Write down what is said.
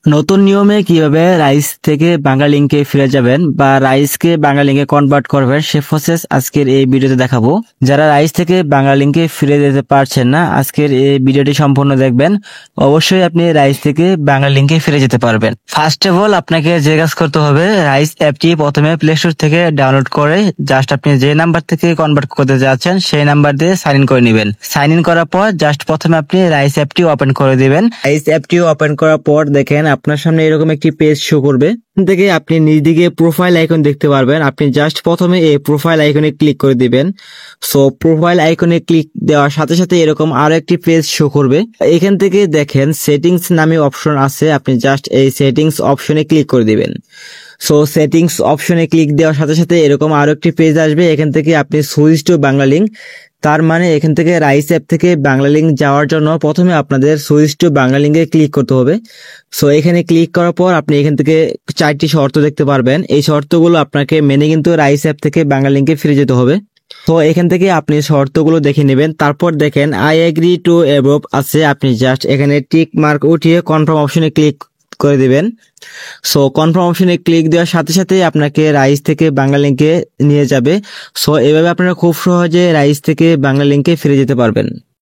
নতুন নিয়মে কিভাবে রাইস থেকে বাংলা লিঙ্কে ফিরে যাবেন বা রাইসকে বাংলা লিঙ্কে কনভার্ট করবেন সে প্রসেস আজকের এই ভিডিওতে দেখাবো। যারা রাইস থেকে বাংলা লিঙ্কে ফিরে যেতে পারছেন না, আজকের এই ভিডিওটি সম্পূর্ণ দেখবেন। অবশ্যই আপনি রাইস থেকে বাংলা লিঙ্কে ফিরে যেতে পারবেন। ফার্স্ট অফ অল আপনাকে যে কাজ করতে হবে, রাইস অ্যাপটি প্রথমে প্লে স্টোর থেকে ডাউনলোড করে জাস্ট আপনি যে নাম্বার থেকে কনভার্ট করতে যাচ্ছেন সেই নাম্বার দিয়ে সাইন ইন করে নেবেন। সাইন ইন করার পর জাস্ট প্রথমে আপনি রাইস অ্যাপটি ওপেন করে দিবেন। রাইস অ্যাপটি ওপেন করার পর দেখেন আপনার সামনে এরকম একটি পেজ শো করবে। এখান থেকে আপনি নিজ দিকে প্রোফাইল আইকন দেখতে পারবেন। আপনি জাস্ট প্রথমে এই প্রোফাইল আইকনে ক্লিক করে দিবেন। সো প্রোফাইল আইকনে ক্লিক দেওয়ার সাথে সাথে এরকম আরো একটি পেজ শো করবে। এখান থেকে দেখেন সেটিংস নামে অপশন আছে, আপনি জাস্ট এই সেটিংস অপশনে ক্লিক করে দিবেন। সো সেটিংস অপশনে ক্লিক দেওয়ার সাথে সাথে এরকম আরো একটি পেজ আসবে। এখান থেকে আপনি সুইচ টু বাংলা লিঙ্ক, তার মানে এখান থেকে রাইস অ্যাপ থেকে বাংলা লিঙ্ক যাওয়ার জন্য প্রথমে আপনাদের সুইচ টু বাংলা লিঙ্কে ক্লিক করতে হবে। সো এখানে ক্লিক করার পর আপনি এখান থেকে 4টি শর্ত দেখতে পারবেন। এই শর্তগুলো আপনাকে মেনে কিন্তু রাইস অ্যাপ থেকে বাংলা লিঙ্কে ফিরে যেতে হবে। তো এখান থেকে আপনি শর্তগুলো দেখে নেবেন। তারপর দেখেন আই এগ্রি টু অ্যাবোভ আছে, আপনি জাস্ট এখানে টিক মার্ক উঠিয়ে কনফার্ম অপশনে ক্লিক করে দিবেন। সো কনফার্ম অপশনে ক্লিক দেওয়ার সাথে সাথে আপনাকে রাইস থেকে বাংলা লিঙ্কে নিয়ে যাবে। সো এভাবে আপনারা খুব সহজে রাইস থেকে বাংলা লিঙ্কে ফিরে যেতে পারবেন।